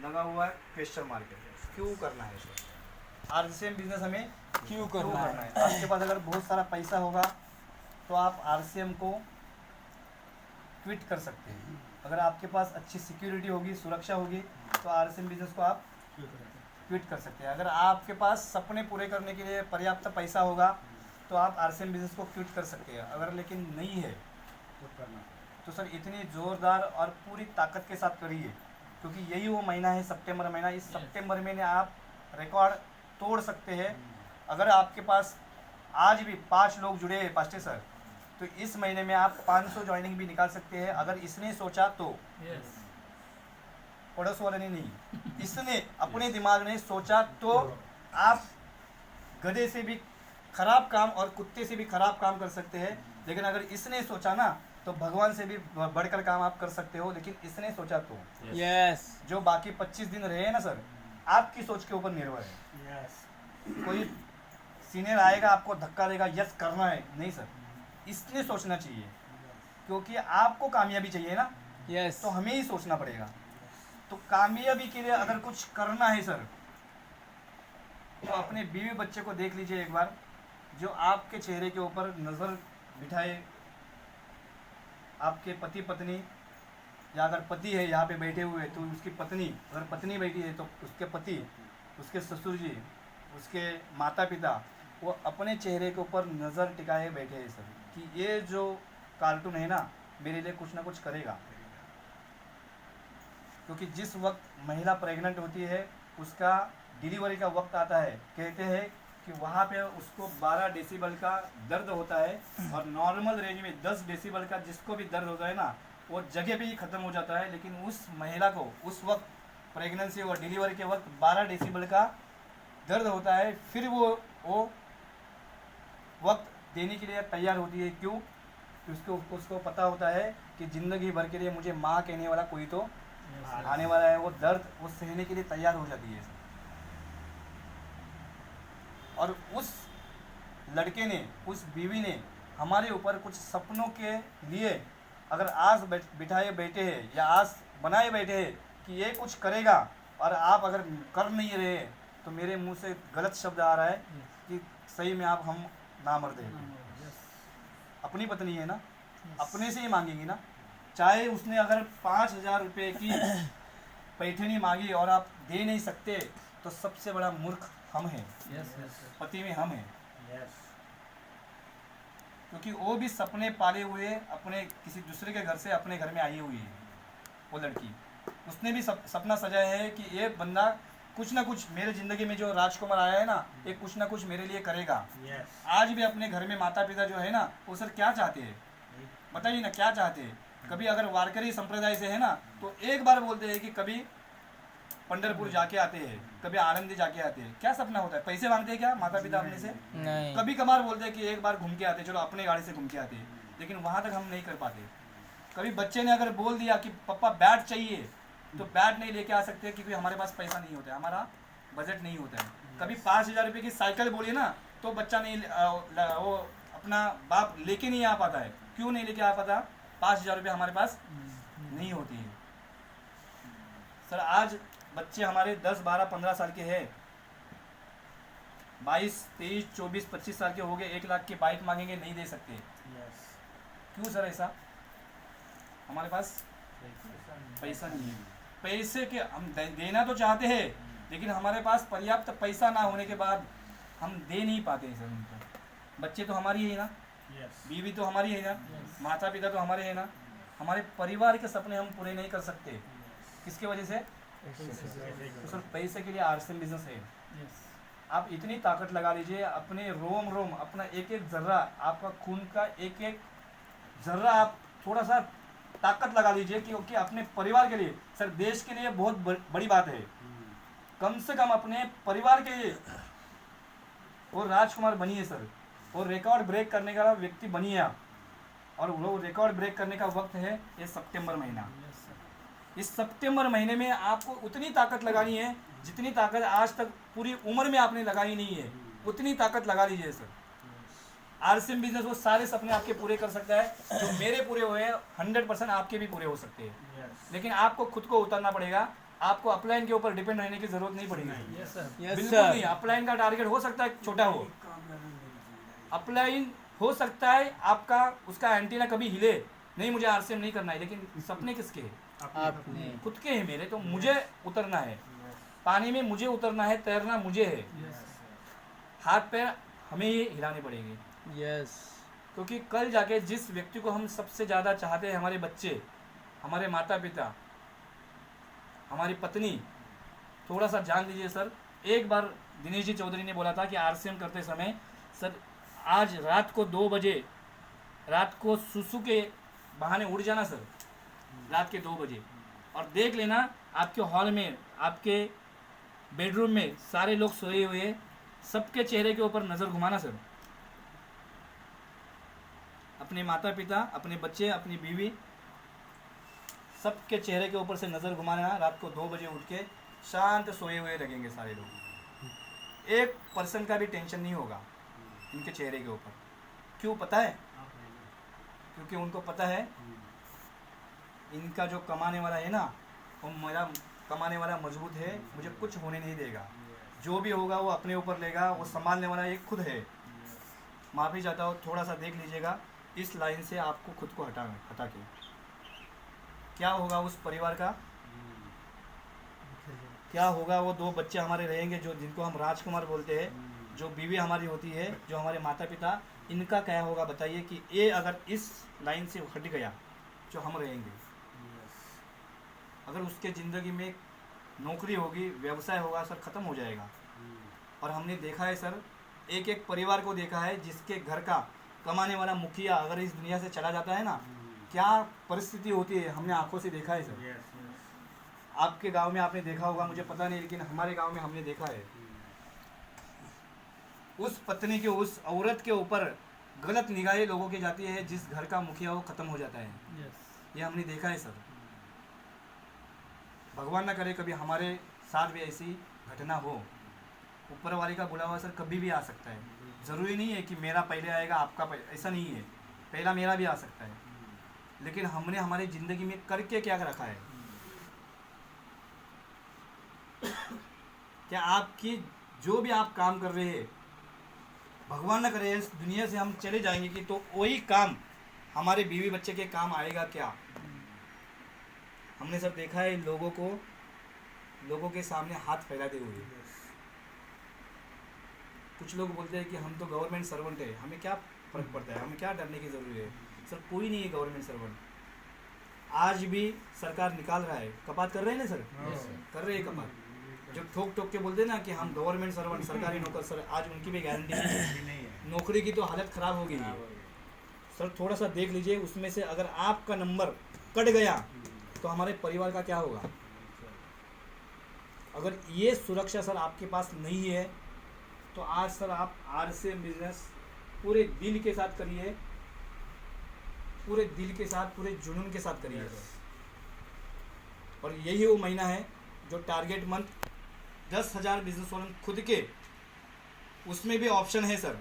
लगा हुआ है क्वेश्चन मार्केट, क्यों करना है सर? आरसीएम बिजनेस हमें क्यों करना है? आपके पास अगर बहुत सारा पैसा होगा तो आप आरसीएम को क्विट कर सकते हैं। अगर आपके पास अच्छी सिक्योरिटी होगी, सुरक्षा होगी, तो आरसीएम बिजनेस को आप क्विट कर सकते हैं। अगर आपके पास सपने पूरे करने के लिए पर्याप्त पैसा होगा तो आप आरसीएम बिजनेस को क्विट कर सकते हैं। अगर लेकिन नहीं है तो सर इतनी ज़ोरदार और पूरी ताकत के साथ करिए, क्योंकि यही वो महीना है सितंबर महीना। इस सितंबर महीने आप रिकॉर्ड तोड़ सकते हैं। अगर आपके पास आज भी 5 लोग जुड़े हैं पास्टर सर, तो इस महीने में आप 500 ज्वाइनिंग भी निकाल सकते हैं। अगर इसने सोचा तो, पड़ोस वाले ने नहीं, इसने अपने दिमाग ने सोचा तो आप गधे से भी खराब काम और कुत्ते से भी खराब काम कर सकते हैं। लेकिन अगर इसने सोचा ना तो भगवान से भी बढ़कर काम आप कर सकते हो। लेकिन इसने सोचा तो यस। जो बाकी 25 दिन रहे हैं ना सर, आपकी सोच के ऊपर निर्भर है। कोई सीनियर आएगा आपको धक्का देगा, यस करना है, नहीं सर, इसने सोचना चाहिए, क्योंकि आपको कामयाबी चाहिए ना। यस। तो हमें ही सोचना पड़ेगा। तो कामयाबी के लिए अगर कुछ करना है सर, तो अपने बीवी बच्चे को देख लीजिए एक बार, जो आपके चेहरे के ऊपर नज़र बिठाए। आपके पति पत्नी, या अगर पति है यहाँ पे बैठे हुए तो उसकी पत्नी, अगर पत्नी बैठी है तो उसके पति, उसके ससुर जी, उसके माता पिता, वो अपने चेहरे के ऊपर नज़र टिकाए बैठे हैं सर, कि ये जो कार्टून है ना मेरे लिए कुछ ना कुछ करेगा। क्योंकि जिस वक्त महिला प्रेग्नेंट होती है, उसका डिलीवरी का वक्त आता है, कहते हैं कि वहाँ पे उसको 12 डेसिबल का दर्द होता है, और नॉर्मल रेंज में 10 डेसिबल का जिसको भी दर्द होता है ना, वो जगह पे ही ख़त्म हो जाता है। लेकिन उस महिला को उस वक्त प्रेगनेंसी और डिलीवरी के वक्त 12 डेसिबल का दर्द होता है, फिर वो वक्त देने के लिए तैयार होती है। क्यों? उसको पता होता है कि ज़िंदगी भर के लिए मुझे माँ कहने वाला कोई तो आने वाला है। वो दर्द वो सहने के लिए तैयार हो जाती है। और उस लड़के ने, उस बीवी ने हमारे ऊपर कुछ सपनों के लिए अगर आस बिठाए बैठे हैं या आस बनाए बैठे हैं कि ये कुछ करेगा, और आप अगर कर नहीं रहे तो मेरे मुंह से गलत शब्द आ रहा है कि सही में आप हम नामर्द हैं। अपनी पत्नी है ना, अपने से ही मांगेंगी ना। चाहे उसने अगर 5,000 रुपये की पैठनी मांगी और आप दे नहीं सकते, तो सबसे बड़ा मूर्ख हम हैं। पति में हम हैं। क्योंकि वो भी सपने पाले हुए अपने किसी दूसरे के घर से अपने घर में आई हुई है। वो लड़की, उसने भी सपना सजाया है कि ये बंदा कुछ ना कुछ मेरे ज़िंदगी में, जो राजकुमार आया है ना, ये कुछ ना कुछ मेरे लिए करेगा। आज भी अपने घर में माता पिता जो है ना, वो सर क्या चाहते हैं बताइए ना, क्या चाहते हैं? कभी अगर वारकरी संप्रदाय से है ना, तो एक बार बोलते हैं कि कभी पंढरपुर जाके आते हैं, कभी आनंदी जाके आते हैं। क्या सपना होता है? पैसे मांगते हैं क्या माता पिता अपने से? नहीं। कभी कभार बोलते हैं कि एक बार घूम के आते, चलो अपने गाड़ी से घूम के आते, लेकिन वहाँ तक हम नहीं कर पाते। कभी बच्चे ने अगर बोल दिया कि पापा बैट चाहिए, तो बैट नहीं लेके आ सकते क्योंकि हमारे पास पैसा नहीं होता है, हमारा बजट नहीं होता है। कभी 5,000 रुपये की साइकिल बोलिए ना, तो बच्चा नहीं, वो अपना बाप लेके नहीं आ पाता है। क्यों नहीं लेके आ पाता? 5,000 रुपये हमारे पास नहीं होती है। सर आज बच्चे हमारे 10, 12, 15 साल के हैं, 22, 23, 24, 25 साल के हो गए, 1 लाख की बाइक मांगेंगे, नहीं दे सकते। क्यों सर ऐसा? हमारे पास पैसा नहीं है। पैसे के हम देना तो चाहते हैं, लेकिन हमारे पास पर्याप्त पैसा ना होने के बाद हम दे नहीं पाते हैं सर उनको। बच्चे तो हमारी है ना, बीवी तो हमारी है ना, माता पिता तो हमारे हैं ना। हमारे परिवार के सपने हम पूरे नहीं कर सकते, किसकी वजह से? तो सर पैसे के लिए आरसीएम बिजनेस है। आप इतनी ताकत लगा लीजिए, अपने रोम रोम, अपना एक एक जर्रा, आपका खून का एक एक जर्रा आप थोड़ा सा ताकत लगा लीजिए, क्योंकि अपने परिवार के लिए सर, देश के लिए बहुत बड़ी बात है। कम से कम अपने परिवार के लिए वो राजकुमार बनिए सर, और रिकॉर्ड ब्रेक करने का व्यक्ति बनिए आप। और वो रिकॉर्ड ब्रेक करने का वक्त है ये सितंबर महीना। इस सितंबर महीने में आपको उतनी ताकत लगानी है जितनी ताकत आज तक पूरी उम्र में आपने लगाई नहीं है, उतनी ताकत लगा लीजिए सर। आरसीएम बिजनेस वो सारे सपने आपके पूरे कर सकता है। जो मेरे पूरे हुए हैं 100% आपके भी पूरे हो सकते हैं। लेकिन आपको खुद को उतरना पड़ेगा, आपको अपलाइन के ऊपर डिपेंड रहने की जरूरत नहीं पड़ेगी। Yes sir. यस बिल्कुल सर। नहीं। अपलाइन का टारगेट हो सकता है छोटा हो, अपलाइन हो सकता है आपका उसका एंटीना कभी हिले नहीं, मुझे आरसीएम नहीं करना है, लेकिन सपने किसके हैं? आपने खुद के हैं मेरे। तो मुझे उतरना है पानी में, मुझे उतरना है, तैरना मुझे है। हाथ पैर हमें ही हिलाने पड़ेंगे, यस क्योंकि कल जाके जिस व्यक्ति को हम सबसे ज़्यादा चाहते हैं, हमारे बच्चे, हमारे माता पिता, हमारी पत्नी, थोड़ा सा जान लीजिए सर। एक बार दिनेश जी चौधरी ने बोला था कि आरसीएम करते समय सर आज रात को 2 बजे रात को सुसु के बहाने उड़ जाना सर, रात के 2 बजे, और देख लेना आपके हॉल में, आपके बेडरूम में सारे लोग सोए हुए, सबके चेहरे के ऊपर नज़र घुमाना सर। अपने माता पिता, अपने बच्चे, अपनी बीवी, सबके चेहरे के ऊपर से नज़र घुमाना। रात को 2 बजे उठ के शांत सोए हुए लगेंगे सारे लोग, 1% का भी टेंशन नहीं होगा इनके चेहरे के ऊपर। क्यों पता है? क्योंकि उनको पता है इनका जो कमाने वाला है ना, वो मेरा कमाने वाला मजबूत है, मुझे कुछ होने नहीं देगा। जो भी होगा वो अपने ऊपर लेगा, वो संभालने वाला एक खुद है। माफ़ी चाहता हूँ, थोड़ा सा देख लीजिएगा इस लाइन से आपको खुद को हटा के क्या होगा उस परिवार का, क्या होगा। वो 2 बच्चे हमारे रहेंगे जो जिनको हम राजकुमार बोलते हैं, जो बीवी हमारी होती है, जो हमारे माता पिता, इनका क्या होगा बताइए। कि ये अगर इस लाइन से हट गया जो हम रहेंगे, अगर उसके ज़िंदगी में नौकरी होगी, व्यवसाय होगा सर, ख़त्म हो जाएगा। और हमने देखा है सर, एक परिवार को देखा है जिसके घर का कमाने वाला मुखिया अगर इस दुनिया से चला जाता है ना, क्या परिस्थिति होती है, हमने आंखों से देखा है सर। आपके गांव में आपने देखा होगा, मुझे पता नहीं, लेकिन हमारे गांव में हमने देखा है। उस पत्नी के, उस औरत के ऊपर गलत निगाहें लोगों की जाती है, जिस घर का मुखिया वो ख़त्म हो जाता है। ये हमने देखा है सर। भगवान ना करे कभी हमारे साथ भी ऐसी घटना हो। ऊपर वाले का बुलावा सर कभी भी आ सकता है, ज़रूरी नहीं है कि मेरा पहले आएगा आपका पहले, ऐसा नहीं है। पहला मेरा भी आ सकता है, लेकिन हमने हमारी ज़िंदगी में करके क्या रखा है। क्या आपकी जो भी आप काम कर रहे हैं, भगवान ना करे इस दुनिया से हम चले जाएंगे कि तो वही काम हमारे बीवी बच्चे के काम आएगा क्या? हमने सब देखा है लोगों के सामने हाथ फैलाते हुए। कुछ लोग बोलते हैं कि हम तो गवर्नमेंट सर्वेंट है, हमें क्या फ़र्क पड़ता है, हमें क्या डरने की ज़रूरत है। सर कोई नहीं है गवर्नमेंट सर्वेंट। आज भी सरकार निकाल रहा है, कपात कर रहे हैं ना सर, कर रहे हैं कपात। जो ठोक के बोलते हैं ना कि हम गवर्नमेंट सर्वेंट, सरकारी नौकर, सर आज उनकी भी गारंटी नहीं है। नौकरी की तो हालत ख़राब हो गई है सर। थोड़ा सा देख लीजिए, उसमें से अगर आपका नंबर कट गया तो हमारे परिवार का क्या होगा। अगर ये सुरक्षा सर आपके पास नहीं है तो आज सर आप आरसीएम बिजनेस पूरे दिल के साथ करिए, पूरे दिल के साथ, पूरे जुनून के साथ करिए। और यही वो महीना है जो टारगेट मंथ 10,000 बिजनेस ओनर खुद के, उसमें भी ऑप्शन है सर।